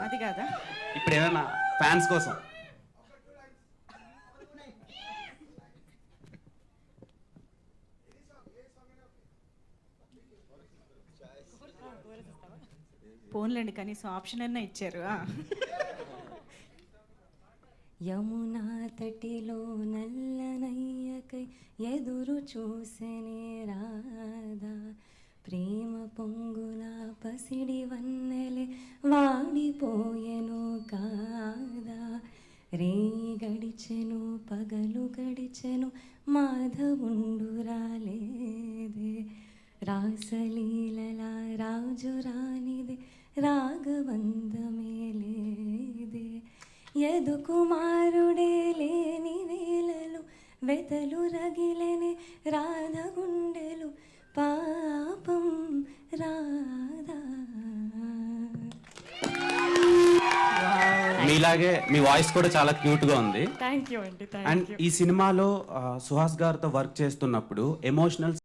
అది కాదా? ఇప్పుడు ఏమైనా ఫ్యాన్స్ కోసం పోన్లేండి, కనీసం ఆప్షన్ అన్నా ఇచ్చారు. యమునా తటిలో నల్లనయ్యకై ఎదురు చూసెనే రాధా, ప్రేమ పొంగున పసిడి వన్నెలే వాడిపోయెను కాదా, రే గడిచెను పగలు గడిచెను మాధవుండు రాలేదే, రాసలీలలా రాజు రానిదే రాగవందమే లేదే, యదు కుమారుడే లేని వేళలు వెతలు రగిలెనే రాధ గుండెలు పాపం రాధా. మీలాగే మీ వాయిస్ కూడా చాలా క్యూట్ గా ఉంది. థ్యాంక్ యూ అండి. అండ్ ఈ సినిమాలో సుహాస్ గారితో వర్క్ చేస్తున్నప్పుడు ఎమోషనల్